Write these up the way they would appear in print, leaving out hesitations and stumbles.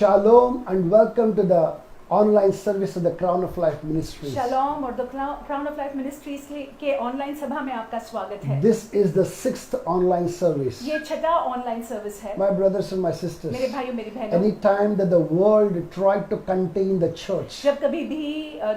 Shalom and welcome to the online service of the Crown of Life Ministries. Shalom और the crown of life ministries के online सभा में आपका स्वागत है। This is the 6th online service. ये छठा ऑनलाइन सर्विस है। My brothers and my sisters, मेरे भाइयों मेरी बहनों, any time that the world tried to contain the church, जब कभी भी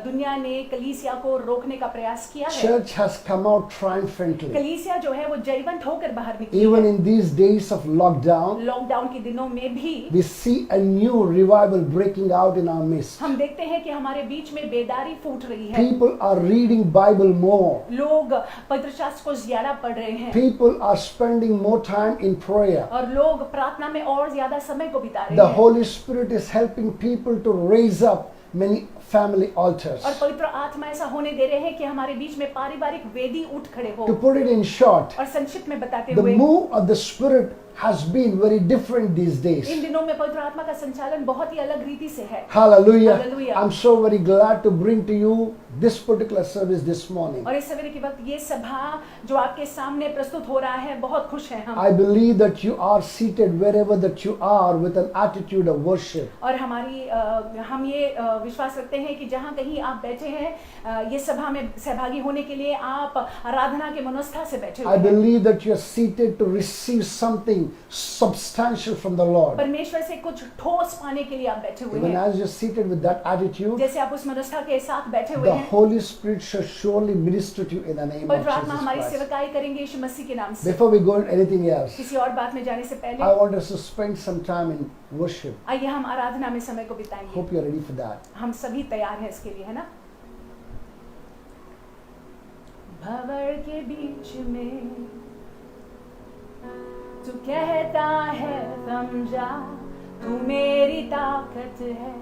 दुनिया ने कलीसिया को रोकने का प्रयास किया है, church has come out triumphantly. कलीसिया जो है वो जयवंत होकर बाहर निकली Even है। in these days of lockdown, lockdown के दिनों में भी we see a new revival breaking out in our midst. हम देखते हैं कि हमारे बीच में बेदारी फूट रही है। People are reading Bible more. लोग पवित्र शास्त्र को ज्यादा पढ़ रहे हैं People are spending more time in prayer. और लोग प्रार्थना में और ज्यादा समय को बिता रहे The हैं। Holy Spirit is helping people to raise up many family altars. और पवित्र आत्मा ऐसा होने दे रहे हैं कि हमारे बीच में पारिवारिक वेदी उठ खड़े हो। To put it in short, और संक्षिप्त में बताते the हुए move of the Spirit has been very different these days. इन दिनों में पवित्र आत्मा का संचालन बहुत ही अलग रीति से है। Hallelujah. Hallelujah. I'm so very glad to bring to you this particular service this morning. और इस सवेरे के वक्त ये सभा जो आपके सामने प्रस्तुत हो रहा है, बहुत खुश हैं हम। I believe that you are seated wherever that you are with an attitude of worship. और हम ये विश्वास रखते हैं कि जहाँ कहीं आप बैठे हैं, ये सभा में सहभागी होने के लिए आप आराधना के मनोस्था से बैठे I हुए हैं। believe that you are seated to receive something substantial from the Lord. परमेश्वर से कुछ ठोस पाने के लिए आप बैठे हुए Even हैं। as you're seated with that attitude, जैसे आप उस मनोस्था के साथ बैठे हुए the हैं, Holy Spirit shall surely minister to you in the name of पवित्र आत्मा Jesus हमारी Christ. सेवकाई करेंगे यीशु मसीह के नाम से। Before we go into anything else, किसी और बात में जाने से I पहले want us to spend some time in worship. आइए हम आराधना में समय को बिताएंगे। Hope you're ready for that. हम सभी तैयार हैं इसके लिए, है ना? भंवर के बीच में तू कहता है थम जा, तू मेरी ताकत है,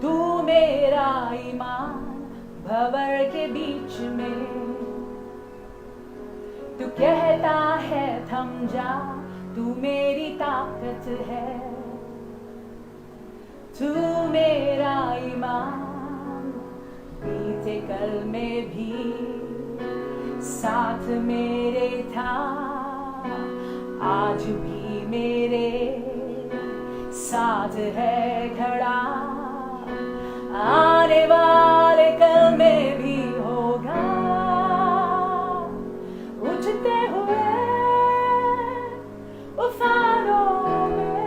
तू मेरा ईमान। भंवर के बीच में तू कहता है थम जा, तू मेरी ताकत है, तू मेरा ईमान। बीते कल में भी साथ मेरे था, आज भी मेरे साथ है खड़ा, आने वाले कल में भी होगा। उठते हुए उफानों में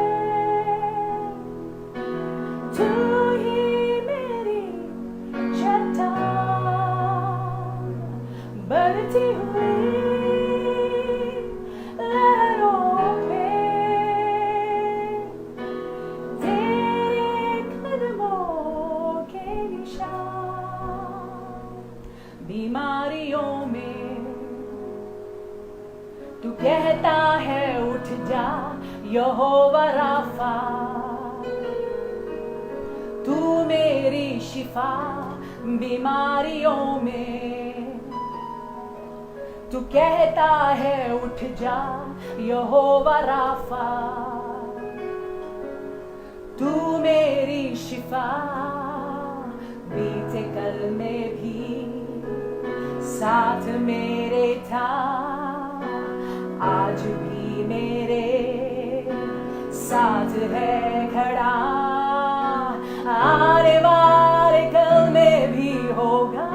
तू ही मेरी चट्टान, बढ़ती हुई लहरों पे तेरे कदमों के निशान। बीमारियों में तू कहता है उठ जा, यहोवा राफा, तू मेरी शिफा। बीमारियों में तू कहता है उठ जा, यहोवा राफा, तू मेरी शिफा। बीते कल में भी साथ मेरे था, आज भी मेरे साथ है खड़ा, आने वाले कल में भी होगा।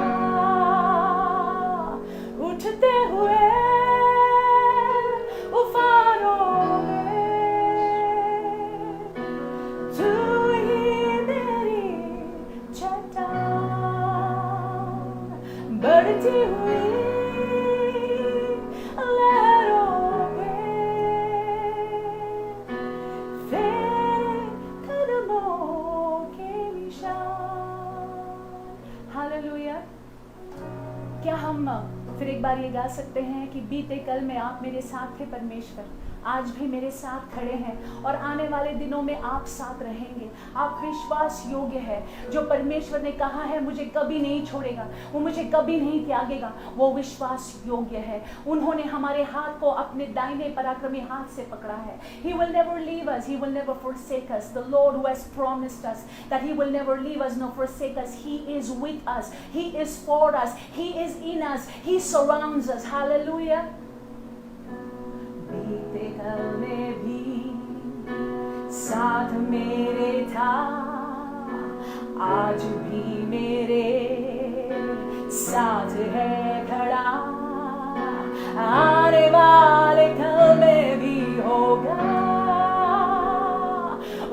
उठते हुए उफानों में तू ही मेरी चट्टान, बढ़ती हुई लहरों पे तेरे कदमों के निशान। हालेलुया। क्या हम फिर एक बार ये गा सकते हैं कि बीते कल में आप मेरे साथ थे परमेश्वर, आज भी मेरे साथ खड़े हैं और आने वाले दिनों में आप साथ रहेंगे। आप विश्वास योग्य है। जो परमेश्वर ने कहा है मुझे कभी नहीं छोड़ेगा, वो मुझे कभी नहीं त्यागेगा, वो विश्वास योग्य है। उन्होंने हमारे हाथ को अपने दाहिने पराक्रमी हाथ से पकड़ा है। He will never leave us, He will never forsake us. The Lord who has promised us that He will never leave us nor forsake us. He is with us, He is for us, He is in us, He surrounds us. Hallelujah. बीते कल में भी साथ मेरे था, आज भी मेरे साथ है खड़ा, आने वाले कल में भी होगा।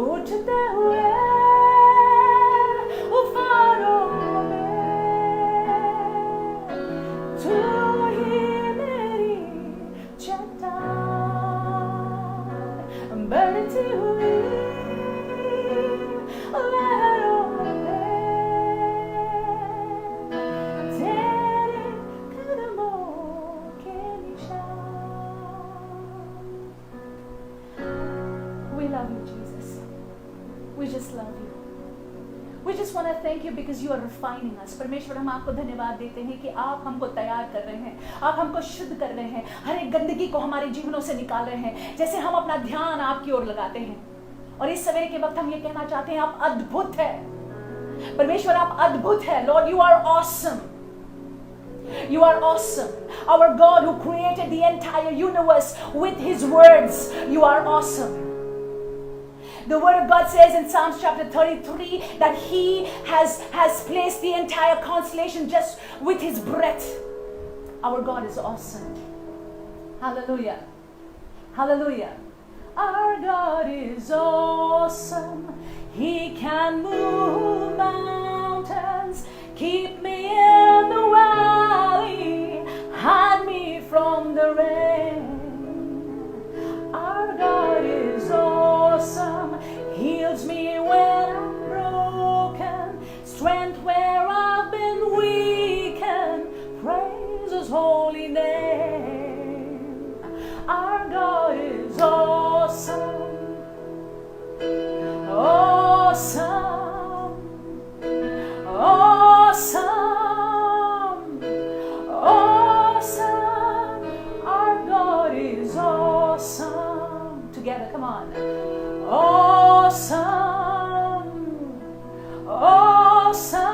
उठते हुए उफानों में तू ही मेरी चट्टान, बढ़ती हुई लहरों में तेरे कदमों के निशान। We love you, Jesus. We just love you. We just want to thank you because you are refining us. परमेश्वर, हम आपको धन्यवाद देते हैं कि आप हमको तैयार कर रहे हैं, आप हमको शुद्ध कर रहे हैं, हर एक गंदगी को हमारे जीवनों से निकाल रहे हैं, जैसे हम अपना ध्यान आपकी ओर लगाते हैं। और इस सवेरे के वक्त हम ये कहना चाहते हैं, आप अद्भुत है परमेश्वर, आप अद्भुत है। Lord, you are awesome, you are awesome. Our God who created the entire universe with his words, you are awesome. The word of God says in Psalms chapter 33 that he has placed the entire constellation just with his breath. Our God is awesome. Hallelujah. Hallelujah. Our God is awesome. He can move mountains, keep me in the valley, hide me from the rain. Our God is awesome. Heals me when I'm broken, strength where I've been weakened, praise his holy name. Our God is awesome. Awesome. Awesome. Awesome. Our God is awesome. Together, come on. Awesome. Awesome.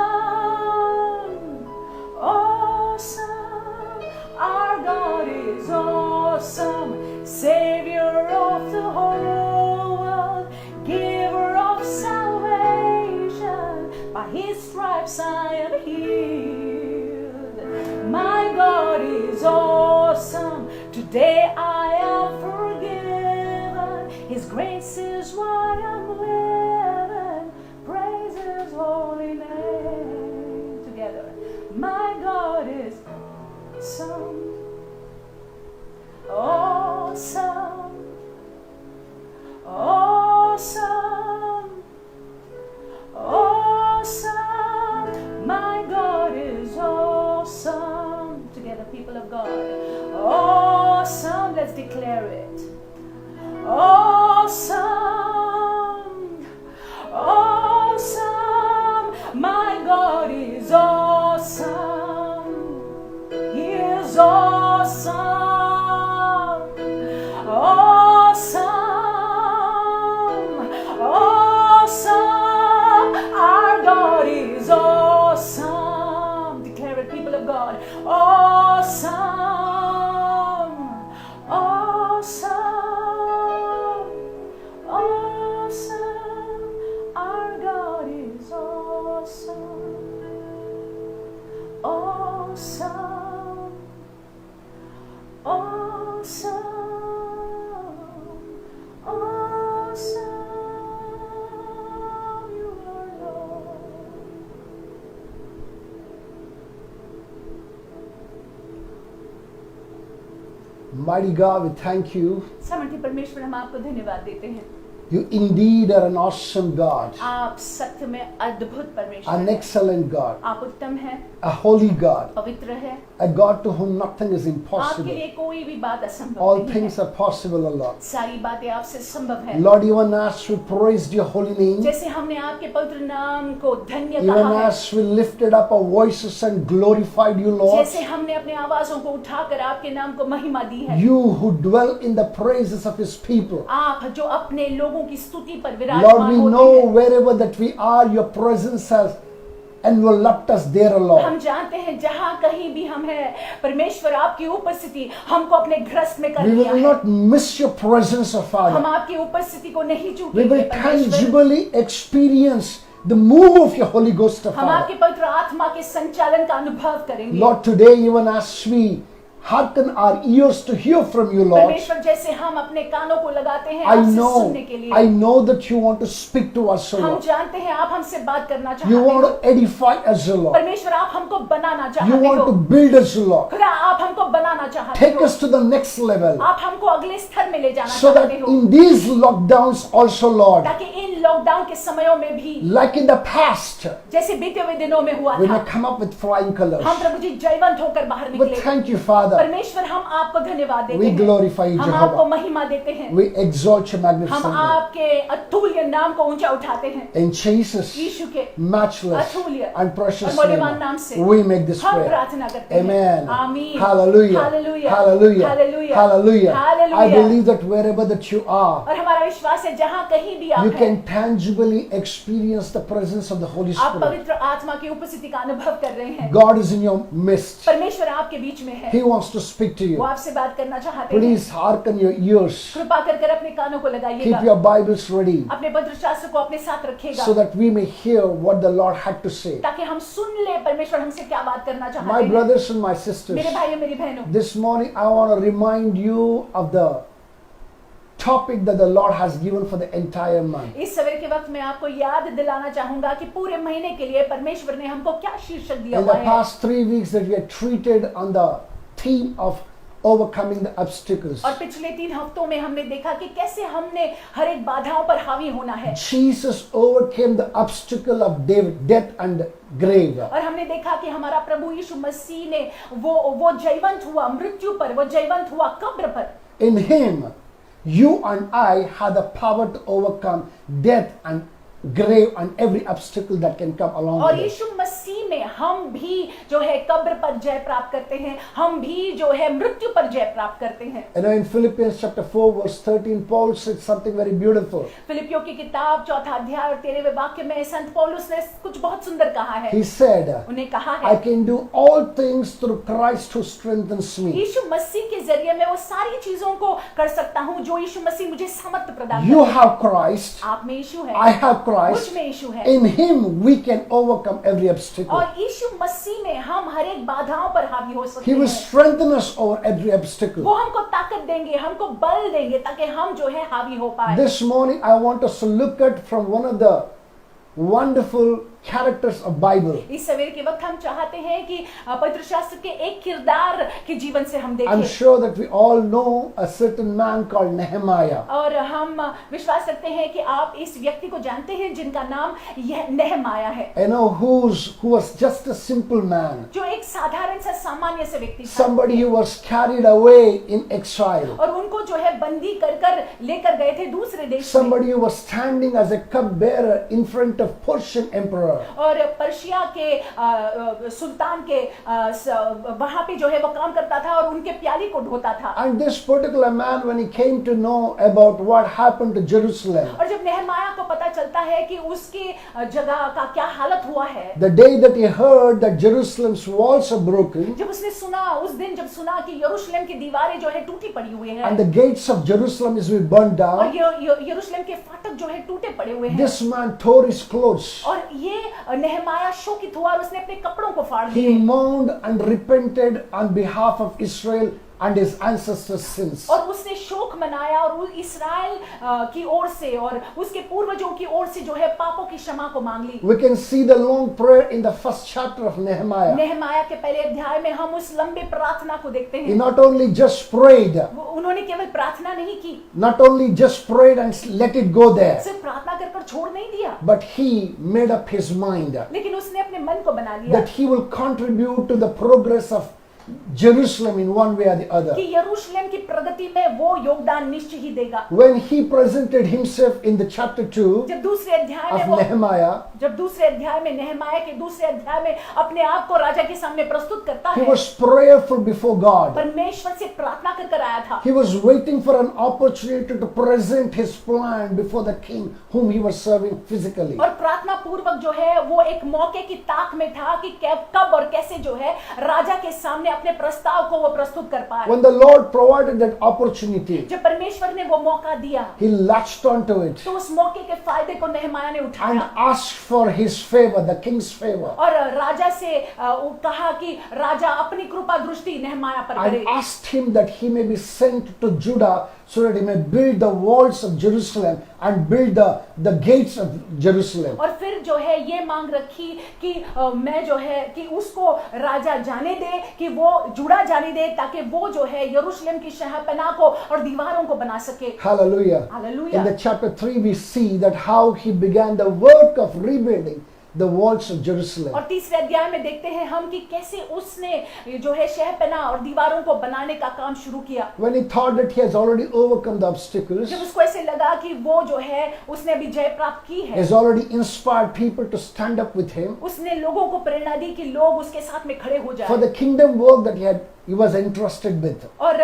Awesome. Our God is awesome. Savior of the whole world, giver of salvation, by his stripes I am healed. My God is awesome. Today I am forgiven. His grace is why I'm living. Praise his holy name. Together. My God is awesome. Awesome. Awesome. Awesome. My God is awesome. Together, people of God. Awesome. Let's declare it. Awesome. Awesome. My God is awesome. He is awesome. Awesome. Awesome. Our God is awesome. Declare it, people of God. Awesome. Awesome. Awesome. Our God is awesome. Awesome. Awesome. Awesome. You are Lord. Mighty God, we thank you. सामर्थी परमेश्वर, हम आपको धन्यवाद देते हैं। You indeed are an awesome God, आप सत्य में अद्भुत परमेश्वर an हैं। excellent God, आप उत्तम हैं, a holy God, पवित्र है। a God to whom nothing is आपके impossible. लिए कोई भी बात असंभव All नहीं things है। are possible, O Lord. सारी बातें आपसे संभव है। Lord, even as we praised your holy name, जैसे हमने आपके पवित्र नाम को धन्य even कहा है, as we lifted up our voices and glorified you, Lord, जैसे हमने अपने आवाजों को उठाकर आपके नाम को महिमा दी है, you who dwell in the praises of his people. आप जो अपने लोगों की स्तुति पर Lord, विराजमान we होते know हैं, wherever that we are, your presence has enveloped us there, O Lord. हम जानते हैं जहाँ कहीं भी हम हैं, परमेश्वर आपकी उपस्थिति हमको अपने ग्रस्त में कर We लिया will है। not miss your presence, O हम Father. आपकी उपस्थिति को नहीं We चूकेंगे will परमेश्वर। tangibly experience the move of your Holy Ghost, O हम Father. आपके पवित्र आत्मा के संचालन का अनुभव करेंगे। Lord, today even as we hearken our ears to hear from you, Lord, परमेश्वर जैसे हम अपने कानों को लगाते हैं आपसे सुनने के लिए, I know that you want to speak to us, O हम Lord. जानते हैं आप हमसे बात करना You चाहते want हो। to edify us, O Lord. परमेश्वर आप हमको बनाना You चाहते want हो। to build us, O Lord. खुदा आप हमको बनाना चाहते Take हो। us to the next level, आप हमको अगले स्तर में ले जाना so that चाहते हो, in these lockdowns also, Lord, ताकि इन लॉकडाउन के समयों में भी like in the past, जैसे बीते हुए दिनों में हुआ we may था, come up with flying colors. हम प्रभु जी जयवंत होकर बाहर But निकले। thank you, Father. परमेश्वर हम आपको धन्यवाद देते We हैं, glorify you, हम आपको Jehovah. महिमा देते हैं, We exalt your हम magnificent name. आपके अतुल्य नाम को ऊंचा उठाते हैं। In Jesus' यीशु के matchless अतुल्य and precious और मूल्यवान नाम से name, we make this हम prayer. प्रार्थना करते हैं। Amen. आमीन। Hallelujah. Hallelujah. Hallelujah. Hallelujah. Hallelujah. I Hallelujah. believe that wherever that you are, और हमारा विश्वास है जहाँ कहीं भी आप you हैं, can tangibly experience the presence of the Holy आप Spirit. पवित्र आत्मा की उपस्थिति का अनुभव कर रहे हैं। God is in your midst. परमेश्वर आपके बीच में है, He wants to speak to वो you. आपसे बात करना चाहते हैं। Please hearken your ears. कृपा कर अपने कानों को Keep लगाइएगा, your Bibles ready अपने पवित्र शास्त्र को अपने साथ रखिएगा, so that we may hear what the Lord had to say. ताकि हम सुन ले परमेश्वर हमसे क्या बात करना My चाहते हैं। brothers and my sisters, मेरे भाइयों मेरी बहनों, this morning I want to remind you of the topic that the Lord has given for the entire month. इस सवेरे के वक्त मैं आपको याद दिलाना चाहूंगा कि पूरे महीने के लिए परमेश्वर ने हमको क्या शीर्षक दिया In हुआ the है। past 3 weeks that we had treated on the theme of overcoming the obstacles. और पिछले 3 हफ्तों में हमने देखा कि कैसे हमने हर एक बाधाओं पर हावी होना है, Jesus overcame the obstacle of death and grave. और हमने देखा कि हमारा प्रभु यीशु मसीह ने वो जयवंत हुआ मृत्यु पर, वो जयवंत हुआ कब्र पर। In Him, you and I have the power to overcome death and grave and every obstacle that can come along और with it. यीशु मसीह में हम भी जो है कब्र पर जय प्राप्त करते हैं, हम भी जो है मृत्यु पर जय प्राप्त करते हैं। You know, in Philippians chapter 4 verse 13, Paul said something very beautiful. फिलिपियों की किताब 4 अध्याय और 13वें वाक्य में संत पौलुस ने कुछ बहुत सुंदर कहा है। He said, उन्हें कहा I है, can do all things through Christ who strengthens me. यीशु मसीह के जरिए मैं वो सारी चीजों को कर सकता हूँ जो यीशु मसीह मुझे सामर्थ्य प्रदान You करता है। have Christ, आप में यीशु है, I have मुझ Christ. में यीशु है, In Him we can overcome every obstacle. और यीशु मसीह में हम हर एक बाधाओं पर हावी हो सकते He will हैं। strengthen us over every obstacle. वो हमको ताकत देंगे, हमको बल देंगे ताकि हम जो है हावी हो पाए। This morning I want us to look at from one of the wonderful characters of Bible. इस सवेरे के वक्त हम चाहते हैं कि पवित्र शास्त्र के एक किरदार के जीवन से हम I'm देखें, sure that we all know a certain man called Nehemiah. और हम विश्वास करते हैं कि आप इस व्यक्ति को जानते हैं जिनका नाम यह नेहमाया है, You know, who was just a simple man. जो एक साधारण सा सामान्य से व्यक्ति था, Somebody who was carried away in exile. और उनको जो है बंदी कर लेकर गए थे दूसरे देश में, Somebody who was standing as a cupbearer in front of Persian emperor. और पर्शिया के सुल्तान के वहां पे जो है वो काम करता था और उनके प्याली को ढोता था। And this particular man, when he came to know about what happened to Jerusalem, और जब नेहमाया को पता चलता है कि उसकी जगह का क्या हालत हुआ है, the day that he heard that Jerusalem's walls are broken जब उसने सुना, उस दिन जब सुना कि यरूशलेम की दीवारें जो है टूटी पड़ी हुई हैं and the gates of Jerusalem is being burned और down, यरूशलेम के फाटक जो है टूटे पड़े हुए हैं, this man tore his clothes. और ये नेहमाया शोकित हुआ और उसने अपने कपड़ों को फाड़ He दिए mourned and repented on behalf of Israel and his ancestors' sins. और उसने शोक मनाया और इस्राएल की ओर से और उसके पूर्वजों की ओर से जो है पापों की क्षमा को मांग ली। We can see the long prayer in the first chapter of Nehemiah. नेहमाया के पहले अध्याय में हम उस लंबे प्रार्थना को देखते He हैं। not only just prayed, उन्होंने केवल प्रार्थना नहीं की, not only just prayed and let it go there, सिर्फ प्रार्थना कर छोड़ नहीं दिया, but he made up his mind लेकिन उसने अपने मन को बना लिया that he will contribute to the progress of Jerusalem in one way or the other. कि यरूशलेम की प्रगति में वो योगदान निश्चय ही देगा। When he presented himself in the chapter 2 जब दूसरे अध्याय में of वो Nehemiah, जब दूसरे अध्याय में नेहमाया के दूसरे अध्याय में अपने आप को राजा के सामने प्रस्तुत करता he है, was prayerful before God. परमेश्वर से प्रार्थना कर आया था। He was waiting for an opportunity to present his plan before the king whom he was serving physically. और प्रार्थना पूर्वक जो है वो एक मौके की ताक में था कि कब और कैसे जो है राजा के सामने अपने प्रस्ताव को वो प्रस्तुत कर पाए। When the Lord provided that opportunity, जब परमेश्वर ने वो मौका दिया he latched onto it तो उस मौके के फायदे को नेहमाया ने and उठाया asked for his favor, the king's favor, और राजा से वो कहा कि राजा अपनी कृपा दृष्टि नेहमाया पर करे and asked him that he may be sent to Judah so that he may build the walls of Jerusalem and build the gates of Jerusalem. और फिर जो है ये मांग रखी कि मैं जो है कि उसको राजा जाने दे कि वो जुड़ा जाने दे ताकि वो जो है यरूशलेम की शहरपनाह को और दीवारों को बना सके। Hallelujah. Hallelujah. In the chapter 3 we see that how he began the work of rebuilding the walls of Jerusalem. और तीसरे अध्याय में देखते हैं हम कि कैसे उसने जो है शहरपनाह और दीवारों को बनाने का काम शुरू किया। When he thought that he has already overcome the obstacles, जब उसको ऐसे लगा कि वो जो है उसने अभी जय प्राप्त की he है, has already inspired people to stand up with him उसने लोगों को प्रेरणा दी कि लोग उसके साथ में खड़े हो for जाएं the kingdom work that he was entrusted with. और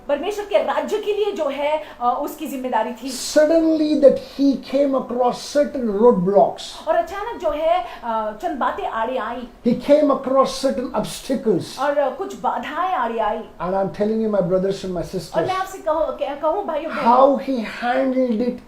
परमेश्वर के राज्य के लिए जो है उसकी जिम्मेदारी थी। Suddenly that he came across certain roadblocks. और अचानक जो है चंद बातें आड़े आई He came across certain obstacles. और कुछ बाधाएं आड़े आई And I'm telling you, my brothers and my और sisters, मैं आपसे कहूँ भाइयों बहनों, how he handled it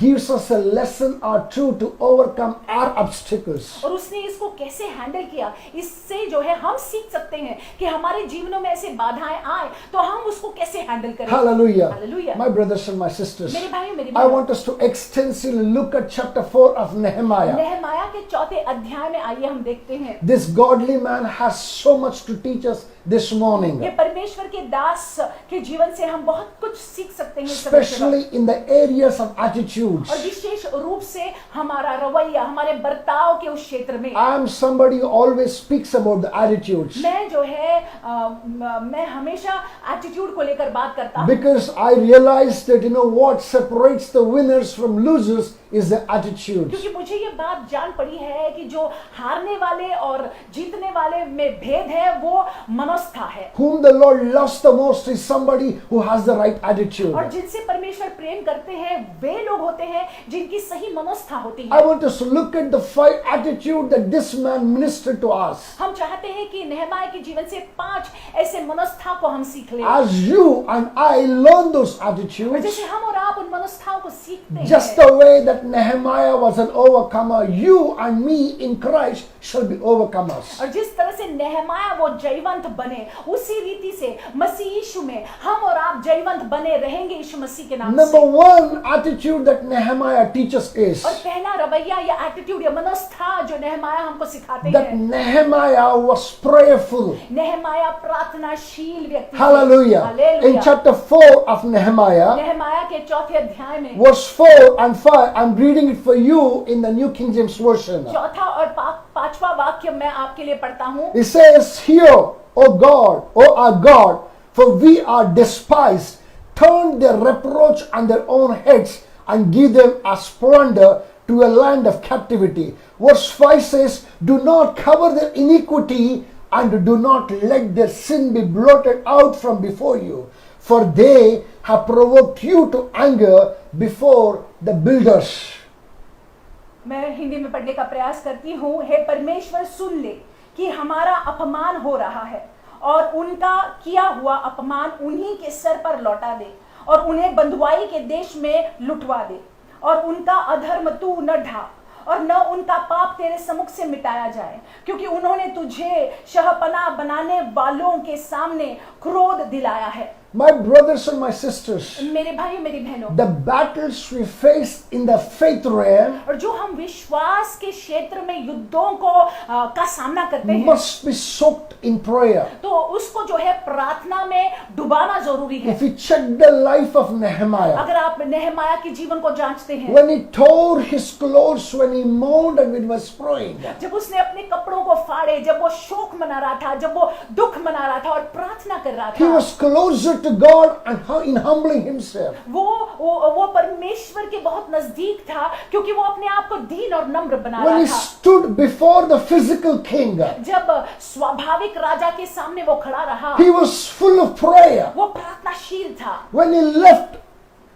gives us a lesson or two to overcome our obstacles. और उसने इसको कैसे हैंडल किया, इससे जो है हम सीख सकते हैं कि हमारे जीवनों में ऐसे बाधाएं आए तो हम उसको कैसे हैंडल करें। Hallelujah. Hallelujah. My brothers and my sisters, मेरे भाइयों मेरी I बहनों, want us to extensively look at chapter 4 of Nehemiah. नेहमाया के चौथे अध्याय में आइए हम देखते हैं। This godly man has so much to teach us this morning, ये परमेश्वर के दास के जीवन से हम बहुत कुछ सीख सकते हैं इस समय के वक्त। especially in the areas of attitudes. और विशेष रूप से हमारा रवैया, हमारे बर्ताव के उस क्षेत्र में। I am somebody who always speaks about the attitudes मैं जो है मैं हमेशा एटीट्यूड को लेकर बात करता हूँ because I realize that what separates the winners from losers is the attitude. क्योंकि मुझे ये बात जान पड़ी है कि जो हारने वाले और जीतने वाले में भेद है वो मनोस्था है। Whom the Lord loves the most is somebody who has the right attitude. और जिनसे परमेश्वर प्रेम करते हैं वे लोग होते हैं जिनकी सही मनोस्था होती I है। want us to look at the 5 attitude that this man ministered to us. हम चाहते हैं कि नेहमाया के जीवन से 5 ऐसे मनोस्था को हम सीख लें। As you and I learn those और attitudes, जैसे हम और आप उन मनोस्थाओं को सीखते just हैं, the way that Nehemiah was an overcomer, you and me in Christ shall be overcomers. और जिस तरह से नेहमाया वो जयवंत बने उसी रीति से मसीह यीशु में हम और आप जयवंत बने रहेंगे यीशु मसीह के नाम Number से। 1 attitude that Nehemiah teaches is और पहला रवैया या एटीट्यूड या मनोस्था जो नेहमाया हमको सिखाते that हैं, Nehemiah was prayerful. नेहमाया प्रार्थनाशील व्यक्ति थे। Hallelujah. Hallelujah. In chapter 4 of Nehemiah, नेहमाया के चौथे अध्याय में verse 4 and 5, I'm reading it for you in the New King James Version. चौथा और पांचवा वाक्य मैं आपके लिए पढ़ता हूँ। It says, "Hear, O God, O our God, for we are despised. Turn their reproach on their own heads and give them as plunder to a land of captivity." Verse 5 says, "Do not cover their iniquity and do not let their sin be blotted out from before you, for they have provoked you to anger before the builders." मैं हिंदी में पढ़ने का प्रयास करती हूँ। हे परमेश्वर, सुन ले कि हमारा अपमान हो रहा है और उनका किया हुआ अपमान उन्हीं के सर पर लौटा दे और उन्हें बंधुआई के देश में लुटवा दे और उनका अधर्म तू न ढा और न उनका पाप तेरे सम्मुख से मिटाया जाए, क्योंकि उन्होंने तुझे शहपनाह बनाने वालों के सामने क्रोध दिलाया है। My brothers and my sisters, मेरे भाइयों मेरी बहनों, the battles we face in the faith realm और जो हम विश्वास के क्षेत्र में युद्धों को का सामना करते हैं, must be soaked in prayer. तो उसको जो है प्रार्थना में डुबाना जरूरी है। If you check the life of Nehemiah, अगर आप नेहमाया के जीवन को जांचते हैं, when he tore his clothes, when he mourned and when he was praying, जब उसने अपने कपड़ों को फाड़े, जब वो शोक मना रहा था, जब वो दुख मना रहा था और प्रार्थना कर रहा he था, was closer to God and in humbling himself. वो परमेश्वर के बहुत नजदीक था, क्योंकि वो अपने आप को दीन और नम्र बना When रहा he था। stood before the physical king, जब स्वाभाविक राजा के सामने वो खड़ा रहा, he was full of prayer. वो प्रार्थनाशील था। When he left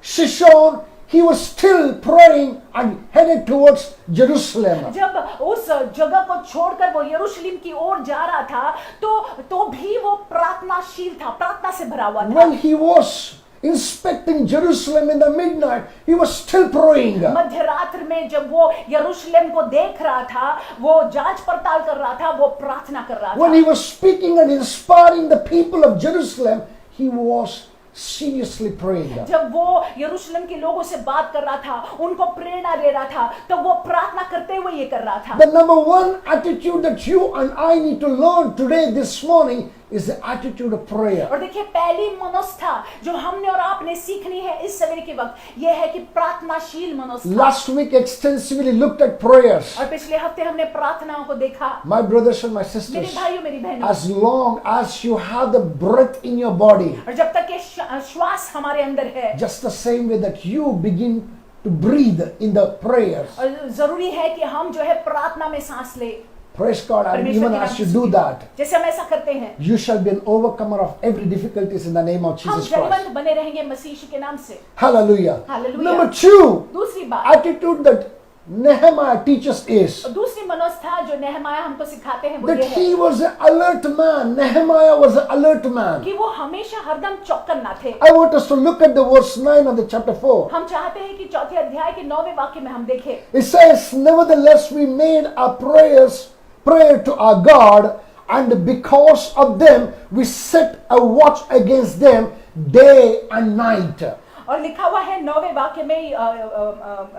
Shishon, he was still praying and headed towards Jerusalem. जब उस जगह को छोड़कर वो यरूशलेम की ओर जा रहा था, तो भी वो प्रार्थनाशील था, प्रार्थना से भरा हुआ था। When he was inspecting Jerusalem in the midnight, he was still praying. मध्य रात्र में जब वो यरूशलेम को देख रहा था, वो जांच पड़ताल कर रहा था, वो प्रार्थना कर रहा When था। he was speaking and inspiring the people of Jerusalem, he was seriously praying. जब वो यरूशलेम के लोगों से बात कर रहा था, उनको प्रेरणा दे रहा था, तब वो प्रार्थना करते हुए ये कर रहा था। The number one attitude that you and I need to learn today, this morning, is the attitude of prayer. और देखिए, पहली मनोस्था जो हमने और आपने सीखनी है इस सवेरे के वक्त, ये है कि प्रार्थनाशील मनोस्था। Last week extensively looked at prayers. और पिछले हफ्ते हमने प्रार्थनाओं को देखा। My brothers and my मेरे sisters, भाइयों मेरी बहनों, as long as you have the breath in your body, और जब तक ये श्वास हमारे अंदर है, just the same way that you begin to breathe in the prayers. और जरूरी है कि हम जो है प्रार्थना में सांस ले। Praise God, and परमेश्वर even के नाम as you से do that, जैसे हम ऐसा करते हैं, you shall be an overcomer of every difficulties in the name of हम Jesus Christ. जयवंत बने रहेंगे मसीह यीशु के नाम से। Hallelujah. Hallelujah. Number two, दूसरी बात, attitude that Nehemiah teaches is दूसरी मनोस्था जो नेहमाया हमको सिखाते हैं वो that ये है he was an alert man. Nehemiah was an alert man. कि वो हमेशा हरदम चौकन ना थे। I want us to look at the verse 9 of the chapter 4. हम चाहते हैं कि चौथे अध्याय के 9वें वाक्य में हम देखें, It says, nevertheless, we made our prayer to our God, and because of them, we set a watch against them day and night. और लिखा हुआ है 9वें वाक्य में,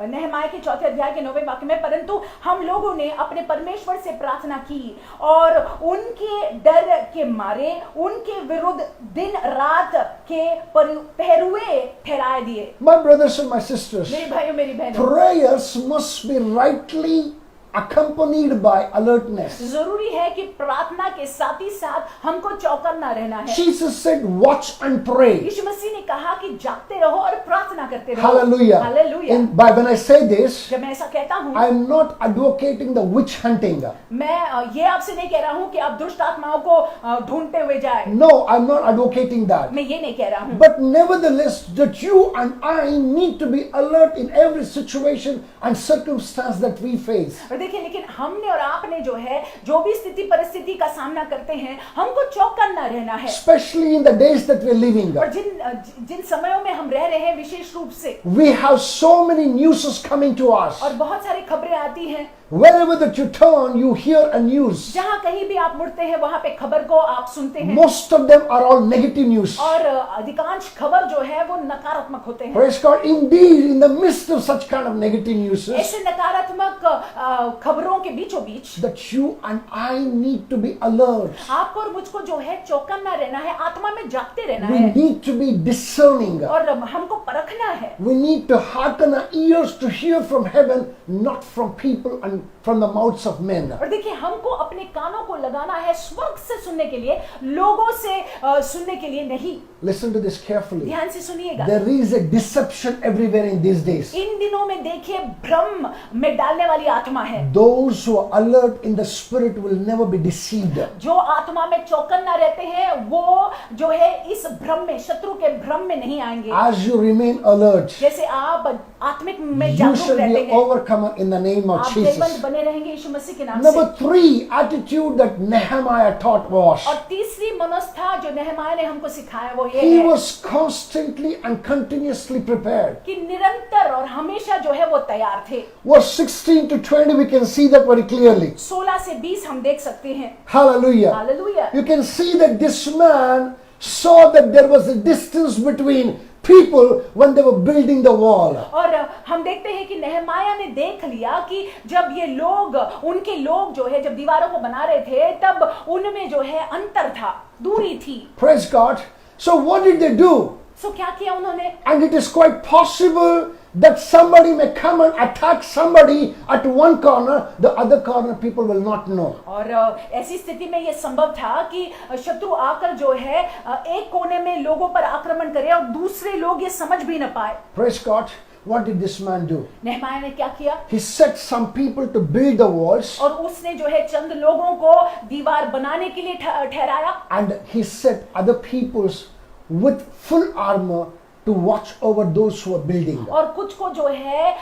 नेहमाया के चौथे अध्याय के 9वें वाक्य में, परंतु हम लोगों ने अपने परमेश्वर से प्रार्थना की और उनके डर के मारे उनके विरुद्ध दिन रात के पहरुए ठहराए दिए। My brothers and my sisters, मेरे भाइयों मेरी बहनों, prayers must be rightly accompanied by alertness. जरूरी है कि प्रार्थना के साथ ही साथ हमको चौकन्ना रहना है। Jesus said, watch and pray. यीशु मसीह ने कहा कि जागते रहो और प्रार्थना करते रहो। Hallelujah. Hallelujah. When I say this, जब मैं ऐसा कहता हूँ, I am not advocating the witch hunting. मैं ये आपसे नहीं कह रहा हूँ कि आप दुष्ट आत्माओं को ढूंढते हुए जाए। No, I'm not advocating that. मैं ये नहीं कह रहा हूँ। But nevertheless, that you and I need to be alert in every situation and circumstance that we face. और देखिए, लेकिन हमने और आपने जो है, जो भी स्थिति परिस्थिति का सामना करते हैं, हमको चौकन्ना रहना है। Especially in the days that we're living. और जिन समयों में हम रह रहे हैं, विशेष रूप से We have so many news coming to us. और बहुत सारी खबरें आती हैं। Wherever that you turn, you hear a news. जहाँ कहीं भी आप मुड़ते हैं, वहाँ पे खबर को आप सुनते हैं। Most of them are all negative news. और अधिकांश खबर जो है वो नकारात्मक होते हैं। Praise God. Indeed, in the midst of such kind of negative news, ऐसे नकारात्मक खबरों के बीचों बीच that you and I need to be alert. आपको और मुझको जो है चौकन्ना रहना है, आत्मा में जागते रहना We है need to be discerning. और हमको परखना है। We need to hearken our ears to hear from heaven, not from people and from the mouths of men. और देखिए, हमको अपने कानों को लगाना है स्वर्ग से सुनने के लिए, लोगों से सुनने के लिए नहीं। Listen to this carefully. ध्यान से सुनिएगा। There is a deception everywhere in these days. इन दिनों में देखिए, भ्रम में डालने वाली आत्मा है। Those who are alert in the spirit will never be deceived. जो आत्मा में चौकन्ना रहते हैं, वो जो है इस भ्रम में, शत्रु के भ्रम में नहीं आएंगे। As you remain alert, जैसे आप आत्मिक में you जागरूक shall be रहते an हैं, overcomer in the name of आप जयवंत Jesus. बने रहेंगे यीशु मसीह के नाम Number से। 3 attitude that Nehemiah taught was, और तीसरी मनोस्था जो नेहमाया ने हमको सिखाया वो ये he है was constantly and continuously prepared. कि निरंतर और हमेशा जो है वो तैयार थे। Verse 16 to 20, we can see that very clearly. 16 से 20 हम देख सकते हैं। Hallelujah. Hallelujah. You can see that this man saw that there was a distance between people when they were building the wall. और हम देखते हैं कि नेहमाया ने देख लिया कि जब ये लोग उनके लोग जो है जब दीवारों को बना रहे थे तब उनमें जो है अंतर था, दूरी थी। Praise God. So what did they do? सो क्या किया उन्होंने? And it is quite possible that somebody may come and attack somebody at one corner, the other corner people will not know. और ऐसी स्थिति में ये संभव था कि शत्रु आकर जो है एक कोने में लोगों पर आक्रमण करे और दूसरे लोग ये समझ भी न पाए। Praise God. What did this man do? नेहमाया ने क्या किया? He set some people to build the walls, और उसने जो है चंद लोगों को दीवार बनाने के लिए ठहराया, and he set other peoples with full armor to watch over those who are building. और कुछ को जो है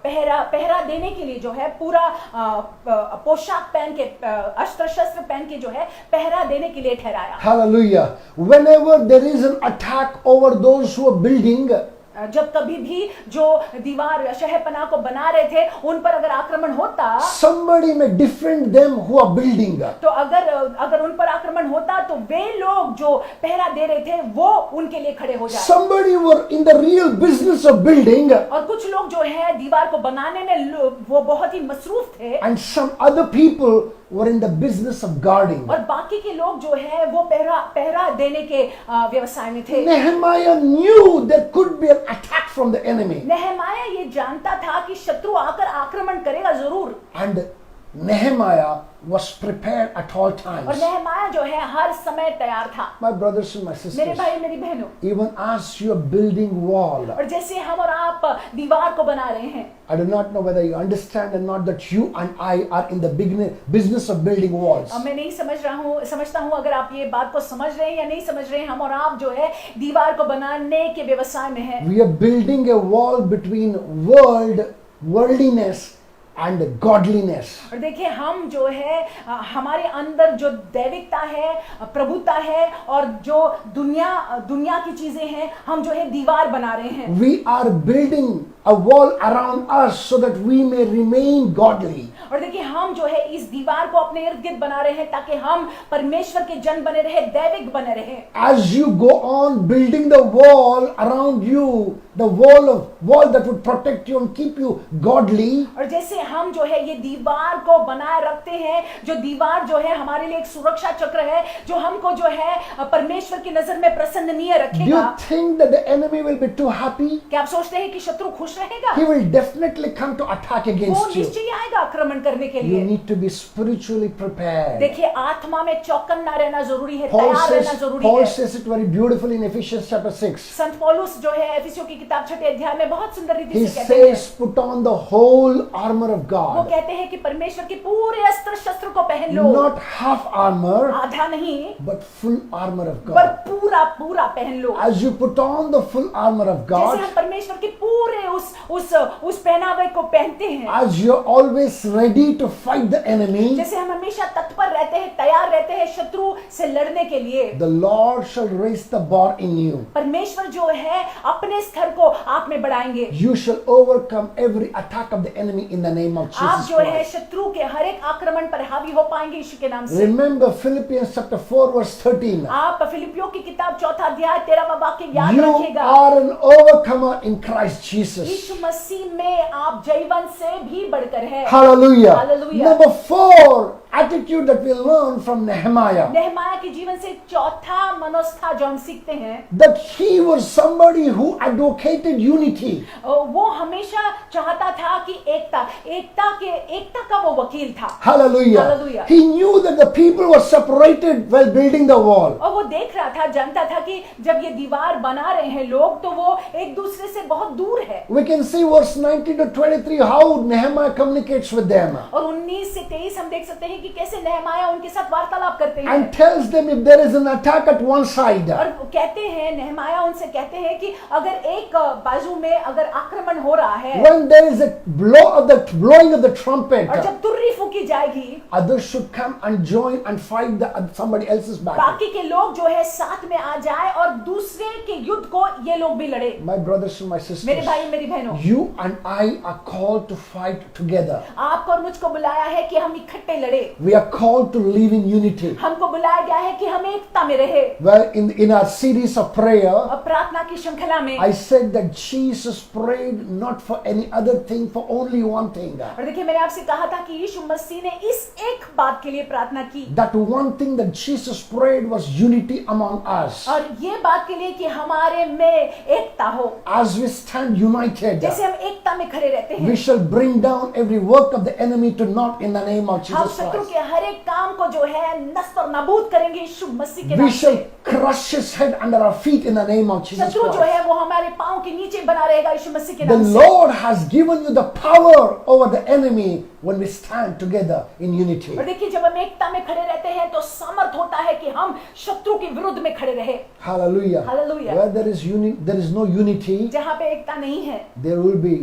पहरा देने के लिए जो है पूरा पोशाक पहन के अस्त्र शस्त्र पहन के जो है पहरा देने के लिए ठहराया। Hallelujah. Whenever there is an attack over those who are building, जब कभी भी जो दीवार शहरपनाह को बना रहे थे उन पर अगर आक्रमण होता, somebody may defend them who are building. तो अगर उन पर आक्रमण होता तो वे लोग जो पहरा दे रहे थे वो उनके लिए खड़े हो जाते। Somebody were in the real business of building, और कुछ लोग जो है दीवार को बनाने में वो बहुत ही मसरूफ थे, and some other people were in the business of guarding. और बाकी के लोग जो है वो पहरा देने के व्यवसाय में थे। Nehemiah knew there could be an attack from the enemy, नेहमाया ये जानता था कि शत्रु आकर आक्रमण करेगा जरूर, and Nehemiah was prepared at all और times. नेहमाया जो है हर समय तैयार था। My brothers and my मेरे sisters, भाई मेरी बहनों, even as you are building wall, और जैसे हम और आप दीवार को बना रहे हैं, I do not know whether you understand or not that you and I are in the business of building walls. अब मैं नहीं समझता हूँ अगर आप ये बात को समझ रहे हैं या नहीं समझ रहे हैं। हम और आप जो है दीवार को बनाने के व्यवसाय में हैं। We are building a wall between worldliness and godliness. और देखिए हम जो है हमारे अंदर जो दैविकता है, प्रभुता है, और जो दुनिया की चीजें हैं, हम जो है दीवार बना रहे हैं। We are building a wall around us so that we may remain godly. और देखिए हम जो है इस दीवार को अपने इर्द गिर्द बना रहे हैं ताकि हम परमेश्वर के जन बने रहे, दैविक बने रहे। As you go on building the wall around you, the wall that would protect you and keep you godly, और जैसे हम जो है ये दीवार को बनाए रखते हैं, जो दीवार जो है हमारे लिए एक सुरक्षा चक्र है जो हमको जो है परमेश्वर की नजर में प्रसन्ननीय do रखेगा। you think that the enemy will be too happy? क्या आप सोचते हैं कि शत्रु खुश रहेगा? He will definitely come to attack वो against you. निश्चय ही आएगा आक्रमण करने के You लिए। need to be spiritually prepared. देखिए आत्मा में चौकन्ना रहना जरूरी है, Paul तैयार रहना जरूरी है। says it very beautifully in Ephesians chapter 6. संत पौलुस जो है एफिसियों की किताब 6 अध्याय में बहुत सुंदर रीति He से कहते हैं, says, put on the whole armor of वो God. कहते हैं कि परमेश्वर के पूरे अस्त्र शस्त्र को पहन लो, Not half armor, आधा नहीं but full armor of पर God. पूरा पहन लो। As you put on the full armor of जैसे God, हम परमेश्वर के पूरे उस पहनावे को पहनते हैं, as you're always ready to fight the enemy, जैसे हम हमेशा तत्पर रहते हैं, तैयार रहते हैं शत्रु से लड़ने के लिए, the Lord shall raise the bar in you. परमेश्वर जो है अपने स्तर को आप में बढ़ाएंगे। You shall overcome every attack of the enemy in the name of आप Jesus जो है Christ. शत्रु के हर एक आक्रमण पर हावी हो पाएंगे यीशु के नाम से। Remember Philippians chapter 4 verse 13. आप फिलिपियों की किताब 4 अध्याय 13वां वाक्य याद You रखिएगा। are an overcomer in Christ Jesus. यीशु मसीह में आप जयवंत से भी बढ़कर है। Hallelujah. Hallelujah. Number 4 attitude that we learn from Nehemiah, नेहमाया के जीवन से चौथा मनोस्था जो हम सीखते हैं, that he was somebody who advocated unity. वो हमेशा चाहता था कि एकता का वो वकील था। Hallelujah. Hallelujah. He knew that the people were separated while building the wall. और वो देख रहा था, जानता था कि जब ये दीवार बना रहे हैं लोग तो वो एक दूसरे से बहुत दूर है। We can see verse 19 to 23 how Nehemiah communicates with them और 19 से 23 हम देख सकते हैं कि कैसे नेहमाया उनके साथ वार्तालाप करते हैं, and tells them if there is an attack at one side, और कहते हैं नेहमाया उनसे कहते हैं कि अगर एक बाजू में अगर आक्रमण हो रहा है, when there is a blowing of the trumpet, और जब तुर्री फूकी जाएगी, others should come and join and fight somebody else's battle. बाकी के लोग जो है साथ में आ जाए और दूसरे के युद्ध को ये लोग भी लड़े। My brothers and my मेरे sisters, भाई मेरी बहनों, you and I are called to fight together. आपको और मुझको बुलाया है कि हम इकट्ठे लड़े। we are called to live in unity. हमको बुलाया गया है कि हम एकता में रहे। Well, in our series of prayer, और प्रार्थना की श्रृंखला में I said that Jesus prayed not for any other thing, for only one thing. और देखिए मैंने आपसे कहा था कि यीशु मसीह ने इस एक बात के लिए प्रार्थना की, That one thing that Jesus prayed was unity among us. और ये बात के लिए कि हमारे में एकता हो। As we stand united, जैसे हम एकता में खड़े रहते we हैं, shall bring down every work of the enemy to naught in the name of हम Jesus शत्रु Christ. के हर एक काम को जो है नष्ट और नाबूद करेंगे यीशु मसीह के नाम We shall से। crush his head under our feet in the name of Jesus शत्रु जो Christ. है वो हमारे पांव के नीचे बना रहेगा यीशु मसीह के The नाम से। Lord has given you the power over the enemy when we stand together in unity. और देखिए जब हम एकता में खड़े रहते हैं तो समर्थ होता है कि हम शत्रु के विरुद्ध में खड़े रहे। Hallelujah. Hallelujah. Where there is no unity, जहाँ पे एकता नहीं है there will be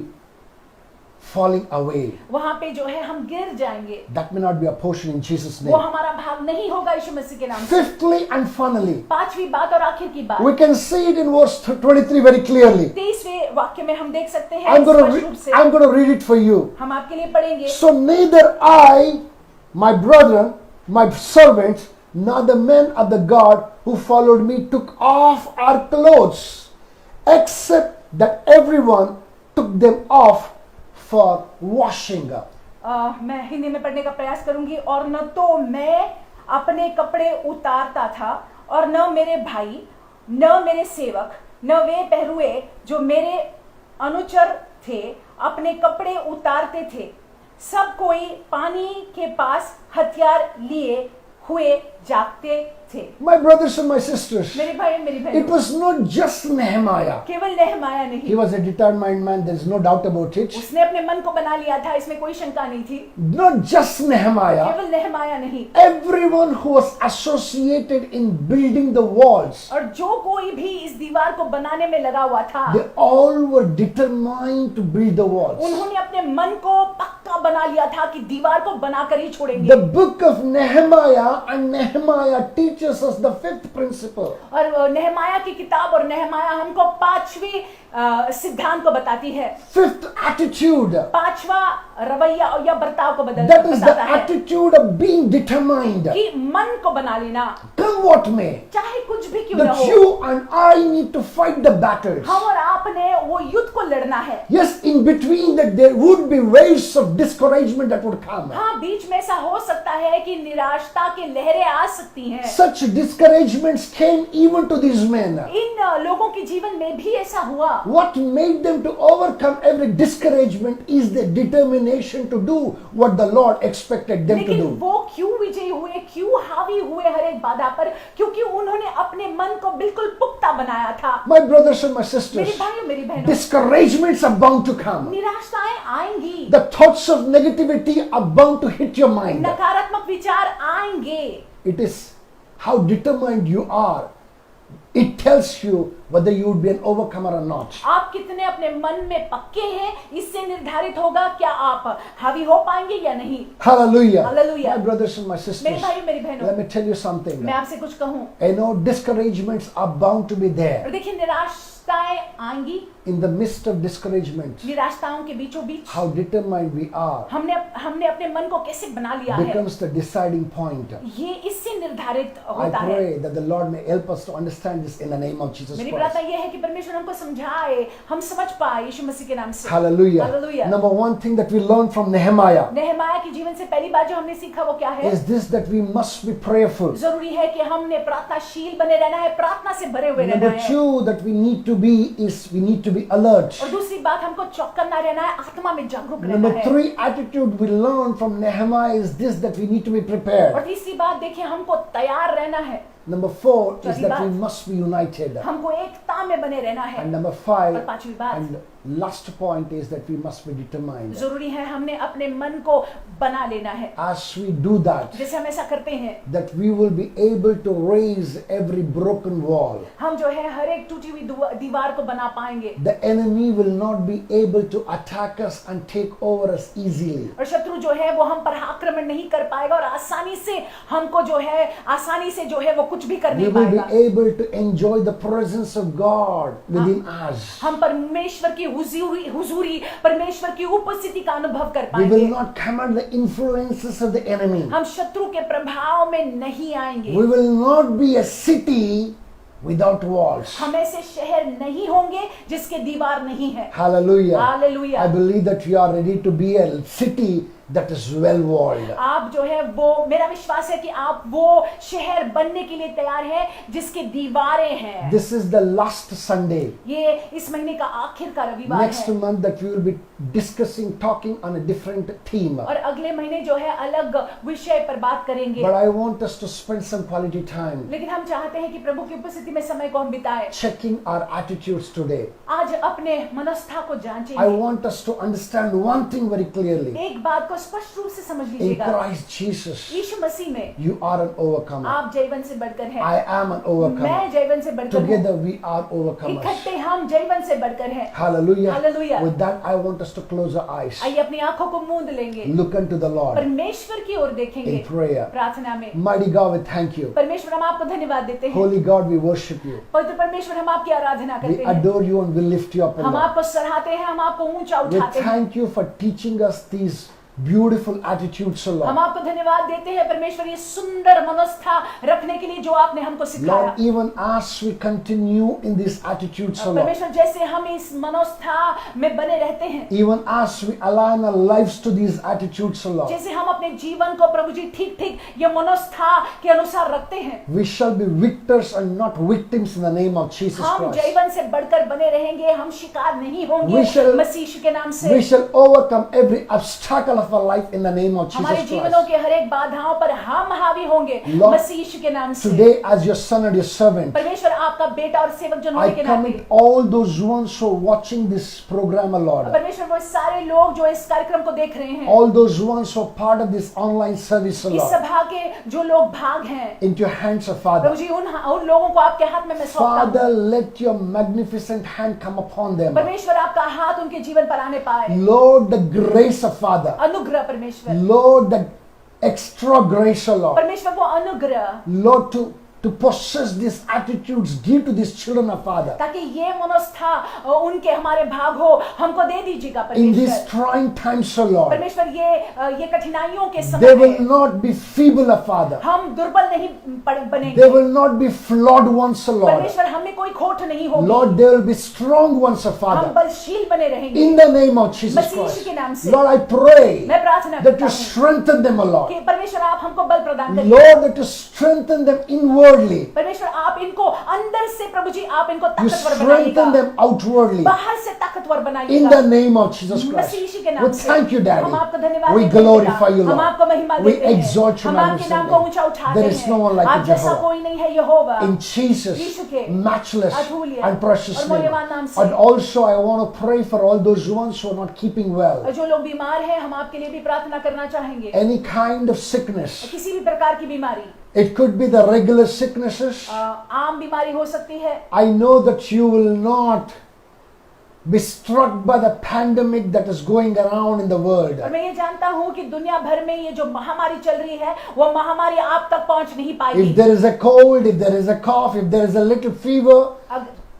falling away. वहां पे जो है हम गिर जाएंगे, That may not be a portion in Jesus' वो name. हमारा भाग नहीं होगा यीशु मसीह के नाम से। Fifthly and finally, पांचवी बात और आखिर की बात, we can see it in verse 23 very clearly. 23वें वाक्य में हम देख सकते हैं I'm स्पष्ट रूप से। going to read it for you. हम आपके लिए पढ़ेंगे। So neither I, my brethren, my servants, nor the men of the God who followed me took off our clothes, except that everyone took them off for washing. मैं हिंदी में पढ़ने का प्रयास करूंगी। और न तो मैं अपने कपड़े उतारता था और न मेरे भाई, न मेरे सेवक, न वे पहरुए जो मेरे अनुचर थे अपने कपड़े उतारते थे। सब कोई पानी के पास हथियार लिए हुए जागते थे। My brothers and my sisters, मेरे भाई मेरी it बहनों, was not just Nehemiah. केवल नेहमाया He नहीं, was a determined man, there is no doubt about it. उसने अपने मन को बना लिया था, इसमें कोई शंका नहीं थी। Not just Nehemiah, केवल नेहमाया नहीं, everyone who was associated in building the walls, और जो कोई भी इस दीवार को बनाने में लगा हुआ था, they all were determined to build the walls. उन्होंने अपने मन को पक्का बना लिया था कि दीवार को बनाकर ही छोड़ेंगे। The book of Nehemiah and Nehemiah teaches us the fifth principle. और नेहमाया की किताब और नेहमाया हमको पांचवी सिद्धांत को बताती है, Fifth attitude. पांचवा रवैया या बर्ताव को That is the बताता है attitude of being determined. कि मन को बना लेना, Come what may. चाहे कुछ भी क्यों ना That हो, you and I need to fight the battles. हम और आपने वो युद्ध को लड़ना है। Yes, in between that there would be waves of discouragement that would come. हाँ, बीच में ऐसा हो सकता है कि निराशा की लहरें आ सकती हैं। Such discouragements came even to these men. इन लोगों के जीवन में भी ऐसा हुआ। What made them to overcome every discouragement is the determination to do what the Lord expected them to लेकिन do. वो क्यों विजयी हुए, क्यों हावी हुए हर एक बाधा पर? क्योंकि उन्होंने अपने मन को बिल्कुल पुख्ता बनाया था। My brothers and my मेरे sisters, भाइयों मेरी बहनों, discouragements are bound to come. निराशाएं आएंगी, The thoughts of negativity are bound to hit your mind. नकारात्मक विचार आएंगे। It is how determined you are. It tells you whether you would be an overcomer or not. आप कितने अपने मन में पक्के हैं, इससे निर्धारित होगा क्या आप हावी हो पाएंगे या नहीं। Hallelujah. Hallelujah. My brothers and my मेरे sisters, भाइयों मेरी बहनों, let me tell you something. मैं आपसे कुछ कहूं, You know, discouragements are bound to be और there. देखिए निराशाएं आएंगी। In the midst of discouragement, निराशाओं के बीचों बीच how determined we are हमने अपने मन को कैसे बना लिया है, becomes the deciding point. ये इससे निर्धारित I होता है। pray that the Lord may help us to understand this in the name of Jesus मेरी Christ. प्रार्थना ये है कि परमेश्वर हमको समझाए, हम समझ पाए यीशु मसीह के नाम से। Hallelujah. Hallelujah. Number one thing that we learn from Nehemiah नेहमाया के जीवन से पहली बात जो हमने सीखा वो क्या है? is this, that we must be prayerful. जरूरी है कि हमने प्रार्थनाशील बने रहना है, प्रार्थना से भरे हुए रहना Number है। two that we need to be is we need to be alert. और दूसरी बात हमको चौकन्ना रहना है, आत्मा में जागरूक रहना Number है। three attitude we learn from Nehemiah is this, that we need to be और prepared. तीसरी बात देखिए हमको तैयार रहना है, Number four is चौथी that we बात, must be united. हमको एकता में बने रहना है। And number और five पांचवी बात, and last point is that we must be determined. जरूरी है हमने अपने मन को बना लेना है। As we do that, जैसे हम ऐसा करते हैं, that we will be able to raise every broken wall. हम जो है हर एक टूटी हुई दीवार को बना पाएंगे, The enemy will not be able to attack us and take over us easily. और शत्रु जो है वो हम पर आक्रमण नहीं कर पाएगा और आसानी से हमको जो है आसानी से जो है वो कुछ भी कर we नहीं will be पाएगा। able to enjoy the presence of God within us. हम परमेश्वर की हुजूरी परमेश्वर की उपस्थिति का अनुभव कर We will पाएंगे। not come under the influences of the enemy. हम शत्रु के प्रभाव में नहीं आएंगे। We will not be a city without walls. हम ऐसे शहर नहीं होंगे जिसके दीवार नहीं है। Hallelujah. Hallelujah. I believe that you are ready to be a city that is well walled. आप जो है वो, मेरा विश्वास है कि आप वो शहर बनने के लिए तैयार हैं जिसके दीवारें हैं। This is the last Sunday. ये इस महीने का आखिर का रविवार Next है month that we will be discussing, talking on a different theme. और अगले महीने जो है अलग विषय पर बात करेंगे। But I want us to spend some quality time लेकिन हम चाहते हैं कि प्रभु की उपस्थिति में समय को हम बिताएं। checking our attitudes today. आज अपने मनोस्था को I जांचेंगे। want us to understand one thing very clearly. एक बात को स्पष्ट रूप से समझ In लीजिएगा, Christ Jesus, यीशु मसीह में you are an overcomer. आप जयवन से बढ़कर हैं। I am an overcomer. मैं जयवन से बढ़कर हूँ। Together we are overcomers. इकट्ठे हम जयवन से बढ़कर हैं। Hallelujah. Hallelujah. With that, I want us to close our eyes. आइए अपनी आंखों को मूंद लेंगे, Look unto the Lord परमेश्वर की ओर देखेंगे in prayer. प्रार्थना में। Mighty God, we thank you. परमेश्वर हम आपको धन्यवाद देते हैं। Holy God, we worship you. पवित्र परमेश्वर हम आपकी आराधना We करते हैं। adore you and we lift you up, O हम Lord. आपको सराहते हैं, हम आपको ऊंचा We उठाते हैं। thank you for teaching us these beautiful attitudes, O हम Lord. आपको धन्यवाद देते हैं परमेश्वर, ये सुंदर मनोस्था रखने के लिए जो आपने हमको सिखाया। Lord, even as we continue in these attitudes, O Lord, परमेश्वर जैसे हम इस मनोस्था में बने रहते हैं, even as we align our lives to these attitudes, O Lord, जैसे हम अपने जीवन को प्रभु जी ठीक ठीक ये मनोस्था के अनुसार रखते हैं, we shall be victors and not victims in the name of Jesus हम Christ. जीवन से बढ़कर बने रहेंगे, हम शिकार नहीं होंगे We shall- मसीह यीशु के नाम से। We shall overcome every obstacle of our life in the name of हमारे Jesus जीवनों Christ. के हर एक बाधाओं पर हम हावी होंगे Lord, मसीह यीशु के नाम से। Today, as your son and your servant, परमेश्वर आपका बेटा और सेवक जो होने I के नाते, commit all those ones who are watching this program, O Lord, परमेश्वर वो सारे लोग जो इस कार्यक्रम को देख रहे हैं, all those ones who are part of this online service, O इस Lord, सभा के जो लोग भाग हैं, into your hands, O Prabhu Father. जी उन लोगों को आपके हाथ में मैं सौंपता Father, हूं। let your magnificent hand come upon them. परमेश्वर आपका हाथ उनके जीवन पर आने पाए। Lord, the grace of Father. अनुग्रह परमेश्वर, Lord, the extra grace, O Lord. परमेश्वर वो अनुग्रह, Lord, to possess these attitudes, give to these children of Father. ताकि ये मनोस्था उनके हमारे भाग हो, हमको दे दीजिएगा In these परमेश्वर। trying times, O Lord, परमेश्वर ये कठिनाइयों के they समय will में not be feeble, O Father. हम दुर्बल नहीं बनेंगे। They will not be flawed ones, O Lord. परमेश्वर हमें कोई खोट नहीं होगी। Lord, they will be strong ones, O हम Father. बलशील बने रहेंगे In the name of Jesus Masih Yeshu Christ. के नाम से। Lord, I pray मैं प्रार्थना that करता you हूँ strengthen them, O Lord. कि परमेश्वर आप हमको बल प्रदान करिए। Lord, that you strengthen them inwardly. परमेश्वर आप इनको अंदर से प्रभु जी आप इनको You ताकतवर strengthen बनाइएगा, them outwardly. बाहर से ताकतवर In बनाइएगा the name of Jesus Christ. मसीह यीशु के We नाम से। thank you, Daddy. हम आपको धन्यवाद We देते हैं glorify पिता। you, हम Lord. आपको महिमा We देते हैं। exalt you, हम आपके नाम को ऊंचा उठाते There is हैं। no one like आप you, जैसा Jehovah. कोई नहीं है यहोवा। In Jesus' यीशु के matchless अतुल्य and precious और name. मूल्यवान नाम से। And also I want to pray for all those ones who are not keeping well. और जो लोग बीमार हैं हम आपके लिए भी प्रार्थना करना चाहेंगे। Any kind of sickness. किसी भी प्रकार की बीमारी, It could be the regular sicknesses. आम बीमारी हो सकती है। I know that you will not be struck by the pandemic that is going around in the world. और मैं ये जानता हूँ कि दुनिया भर में ये जो महामारी चल रही है वो महामारी आप तक पहुँच नहीं पाएगी। If there is a cold, if there is a cough, if there is a little fever,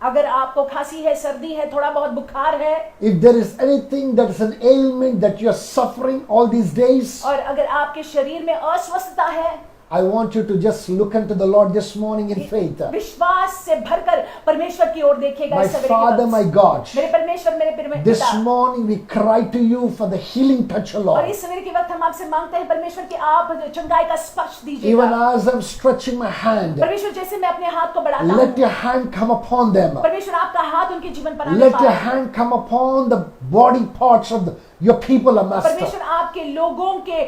अगर आपको खांसी है, सर्दी है, थोड़ा बहुत बुखार है, if there is anything that is an ailment that you are suffering all these days, और अगर आपके शरीर में अस्वस्थता है, I want you to just look unto the Lord this morning in faith. विश्वास से भरकर परमेश्वर की ओर देखिएगा My इस सवेरे के Father, वक्त। my God, मेरे परमेश्वर, मेरे this पिता, morning we cry to you for the healing touch, O और Lord. इस सवेरे के वक्त हम आपसे मांगते हैं परमेश्वर कि आप चंगाई का स्पर्श Even दीजिएगा। as I'm stretching my hand, परमेश्वर जैसे मैं अपने हाथ को बढ़ाता let हूँ, your hand come upon them. परमेश्वर आपका हाथ उनके जीवन पर आने Let your पाए। hand come upon the body parts of your people, O Master. परमेश्वर आपके लोगों के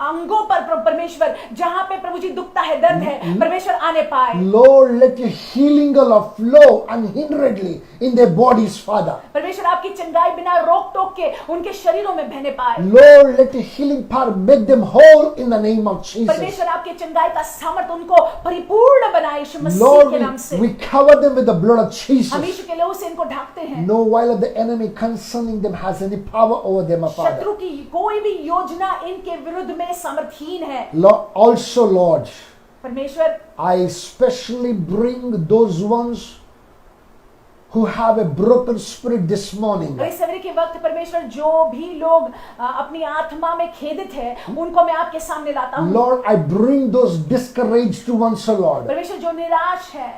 अंगों पर परमेश्वर जहाँ पे प्रभु जी दुखता है, दर्द है, परमेश्वर आने पाए। Lord, let your healing, O Lord, flow unhinderedly in their bodies, Father. परमेश्वर आपकी चंगाई बिना रोक टोक के उनके शरीरों में बहने पाए। Lord, let your healing power make them whole in the name of Jesus. परमेश्वर आपके चंगाई का सामर्थ उनको परिपूर्ण बनाए यीशु मसीह Lord, के नाम से। we cover them with the blood of हम Jesus. यीशु के लहू से इनको ढांकते हैं। No while of the enemy concerning them has any power over them, O Father. शत्रु की कोई भी योजना इनके विरुद्ध में समर्थहीन है। Lord, also, Lord, परमेश्वर, I especially bring those ones who have a broken spirit this morning. और इस सवेरे के वक्त परमेश्वर, जो भी लोग अपनी आत्मा में खेदित है, उनको मैं आपके सामने लाता हूँ। Lord, I bring those discouraged ones, O Lord, परमेश्वर, जो निराश है,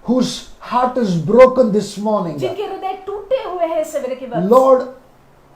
whose heart is broken this morning. जिनके हृदय टूटे हुए हैं इस सवेरे के वक्त, Lord,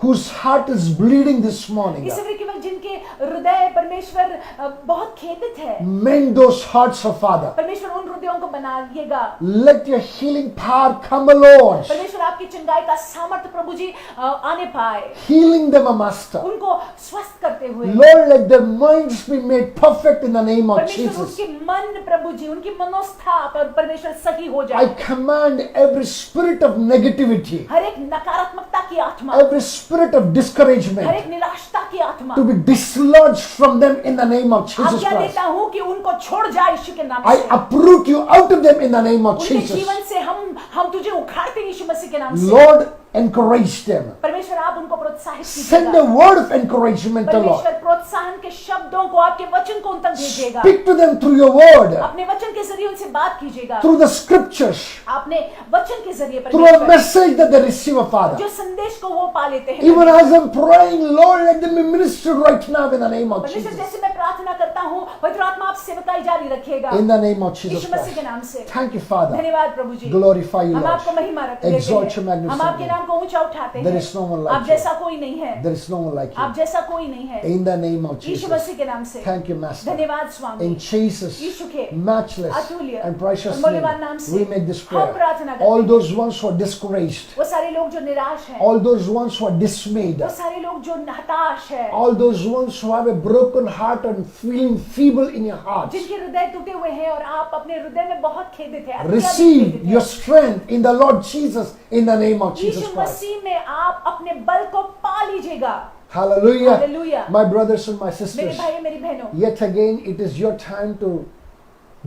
whose heart is bleeding this morning. इस सवेरे के वक्त जिनके हृदय परमेश्वर बहुत खेदित है, Mend those hearts, O Father. परमेश्वर उन हृदयों को बनाइएगा। Let your healing power come, O Lord. परमेश्वर, आपकी चंगाई का सामर्थ्य प्रभु जी आने पाए, Healing them, O Master. उनको स्वस्थ करते हुए। Lord, let their minds be made perfect in the name of परमेश्वर, Jesus. उनके मन प्रभु जी, उनकी मनोस्था पर परमेश्वर सही हो I जाए। command every spirit of negativity, हर एक नकारात्मकता की आत्मा, every spirit of her discouragement एक निराशता की आत्मा, to be dislodged from them in the name of Jesus आज्ञा Christ. देता हूँ कि उनको छोड़ जाए यीशु के नाम I से। uproot you out of them in the name of उनके Jesus. जीवन से हम तुझे उखाड़ते हैं यीशु मसीह के नाम से। Lord, encourage them. परमेश्वर, आप उनको प्रोत्साहित Send कीजिएगा। a word of encouragement, O Lord. परमेश्वर, प्रोत्साहन के शब्दों को, आपके वचन को उन तक भेजिएगा। Speak to them through your word, अपने वचन के जरिए उनसे बात कीजिएगा। through the scriptures, आपने वचन के जरिए through a परमेश्वर, message that they receive, O Father. जो संदेश को वो पा लेते हैं। Even as I'm praying, Lord, let them be ministered right now in the name of परमेश्वर, Jesus. जैसे मैं प्रार्थना करता हूँ, पवित्र आत्मा आप सेवकाई जारी रखिएगा In the name of Jesus यीशु मसीह के Christ. नाम से। Thank you, Father. धन्यवाद प्रभु जी, Glorify you, हम Lord. आपको महिमा रखते हैं, Exalt your magnificent हम आपके name. नाम को ऊंचा उठाते There हैं। is no one like आप you. जैसा कोई नहीं है, There is no one like आप you. जैसा कोई नहीं है। In the name of Yeshu Jesus. मसीह के नाम से Thank you, Master. धन्यवाद स्वामी। In Jesus' यीशु के matchless अतुल्य and precious और मूल्यवान नाम name, से we make this हम prayer. प्रार्थना करते All हैं। those ones who are discouraged, वो सारे लोग जो निराश हैं, all those ones who are dismayed, वो सारे लोग जो हताश है, all those ones who have a broken heart and feeling feeble in your heart, जिनके हृदय टूटे हुए हैं और आप अपने हृदय में बहुत खेदित हैं, receive खेदित हैं। your strength in the Lord Jesus in the name of Jesus Yeshu Christ. मसीह में आप अपने बल को पा लीजिएगा। Hallelujah. Hallelujah. My brothers and my मेरे sisters, भाई मेरी बहनों, yet again it is your time to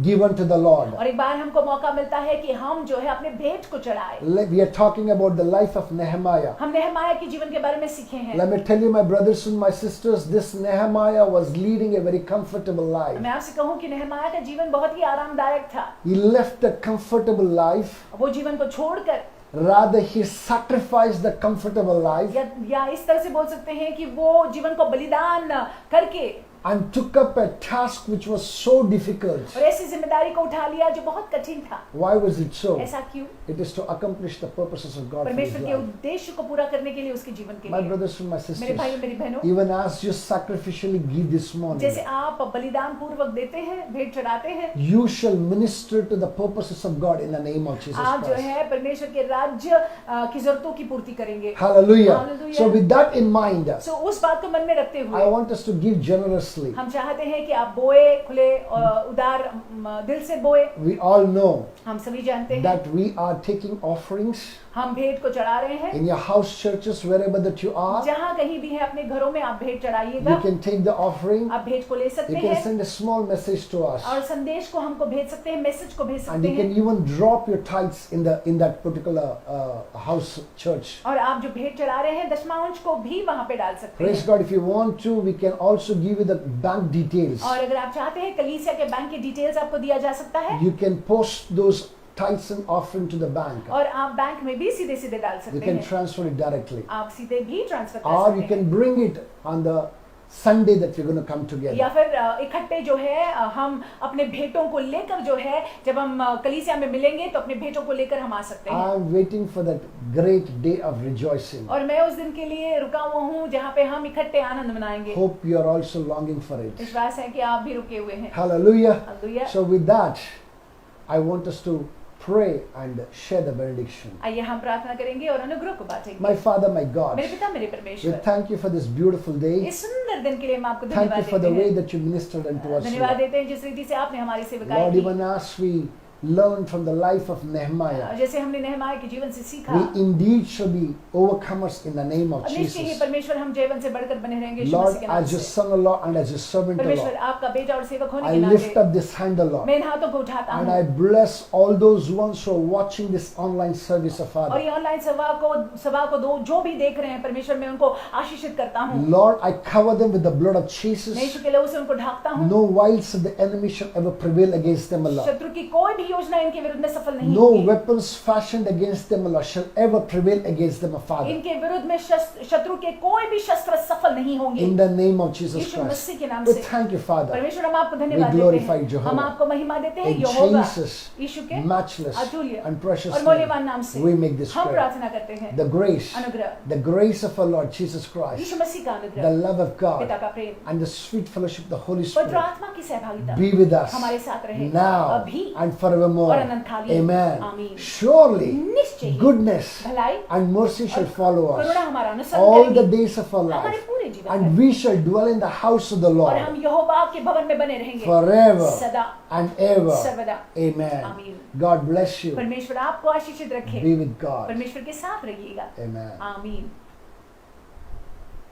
give unto the Lord. और एक बार हमको मौका मिलता है कि हम जो है अपने भेंट को चढ़ाए। We are talking about the life of Nehemiah. हम नेहमाया के जीवन के बारे में सीखे हैं। Let me tell you, my brothers and my sisters, this Nehemiah was leading a very comfortable life. मैं आपसे कहूँ कि नेहमाया का जीवन बहुत ही आरामदायक था। He left a comfortable life. वो जीवन को छोड़कर, Rather, he sacrificed the comfortable life या इस तरह से बोल सकते हैं कि वो जीवन को बलिदान करके and took up a task which was so difficult. और ऐसी जिम्मेदारी को उठा लिया जो बहुत कठिन था। Why was it so? ऐसा क्यों? It is to accomplish the purposes of God for his परमेश्वर के life. उद्देश्य को पूरा करने के लिए, उसके जीवन के My लिए। brothers and my मेरे sisters, भाई और मेरी बहनों, even as you sacrificially give this morning, जैसे आप बलिदान पूर्वक देते हैं, भेंट चढ़ाते हैं, you shall minister to the purposes of God in the name of Jesus आप जो Christ. है परमेश्वर के राज्य की जरूरतों की पूर्ति करेंगे। Hallelujah. Hallelujah. So with that in mind, सो उस बात को मन में रखते I हुए want us to give generously. हम चाहते हैं कि आप बोए, खुले उदार दिल से बोए। We all know हम सभी जानते हैं that we are taking offerings हम भेंट को चढ़ा रहे हैं। in your house churches, wherever that you are. जहाँ कहीं भी है अपने घरों में आप भेंट चढ़ाइएगा। You can take the offering. आप भेंट को ले सकते You can हैं send a small message to us, और संदेश को हमको भेज सकते हैं, मैसेज को भेज and सकते you can हैं। even drop your tithes in that particular house church. और आप जो भेंट चढ़ा रहे हैं दशमांश को भी वहाँ पे डाल सकते Praise हैं। God. If you want to, we can also give you the bank details. और अगर आप चाहते हैं कलीसिया के बैंक की डिटेल्स आपको दिया जा सकता है You can post those tithes and offering to the bank. और आप बैंक में भी सीधे सीधे डाल You सकते can हैं। transfer it directly, आप सीधे भी ट्रांसफर कर or you सकते can हैं। bring it on the Sunday that we're going to come या together. फिर इकट्ठे जो है हम अपने भेंटों को लेकर जो है जब हम कलीसिया में मिलेंगे तो अपने भेंटों को लेकर हम आ सकते हैं। I'm waiting for that great day of rejoicing. और मैं उस दिन के लिए रुका हुआ हूँ जहाँ पे हम इकट्ठे आनंद मनाएंगे। Hope you are also longing for it. विश्वास है कि आप भी रुके हुए हैं। Hallelujah. Hallelujah. So with that, I want us to pray and share the benediction. आइए हम प्रार्थना करेंगे और अनुग्रह को बांटेंगे। My Father, my God, मेरे पिता मेरे we परमेश्वर, thank you for this beautiful day. इस सुंदर दिन के लिए हम आपको Thank you धन्यवाद for the देते way हैं। that you ministered unto us, धन्यवाद Lord. देते हैं जिस रीति से आपने हमारी सेवकाई Lord, की। even as we learned from the life of Nehemiah, जैसे हमने नेहमाया के जीवन से सीखा, we indeed shall be overcomers in the name of और निश्चय ही Jesus. परमेश्वर हम जीवन से बढ़कर बने रहेंगे यीशु Lord, मसीह के नाम as your से। son, O Lord, and as your servant, O परमेश्वर Lord, आपका बेटा और सेवक होने I के lift नाते up this hand, O Lord, मैं इन हाथों को उठाता and हूँ I bless all those ones who are watching this online service, O और Father. ये ऑनलाइन सभा को जो भी देख रहे हैं परमेश्वर मैं उनको आशीषित करता हूँ। Lord, I cover them with the blood of मैं Jesus. यीशु के लहू से उनको ढांकता हूँ। No wiles of the enemy shall ever prevail against them, O Lord. शत्रु की कोई भी योजना इनके विरुद्ध में सफल नहीं No होगी। weapons fashioned against them, O Lord, shall ever prevail against them, O Father. इनके विरुद्ध में शत्रु के कोई भी शस्त्र सफल नहीं होंगे। In the name of Jesus Yeshu Christ. मसीह के नाम We से thank you, Father. परमेश्वर हम आपको धन्यवाद We देते glorify हैं। Jehovah. हम आपको महिमा देते हैं In यहोवा Jesus' यीशु के matchless अतुल्य and precious और मूल्यवान नाम name, से we make this हम prayer. प्रार्थना करते हैं। The grace, अनुग्रह, the grace of our Lord Jesus Christ, यीशु मसीह का the अनुग्रह, love of पिता God, का प्रेम, and the sweet fellowship of the Holy पवित्र Spirit आत्मा की सहभागिता be with us हमारे साथ रहे now अभी and forevermore. और अनंतकालीन। Amen. आमीन। Surely निश्चय ही goodness भलाई and mercy shall follow Karuna us हमारा अनुसरण all the करेगी days of our हमारे life, पूरे जीवन and में we shall dwell in the house of the और Lord हम यहोवा के भवन में बने रहेंगे forever सदा and ever. सर्वदा। Amen. आमीन। God bless you. परमेश्वर आपको आशीषित रखे। Be with God. परमेश्वर के साथ रहिएगा। Amen. आमीन।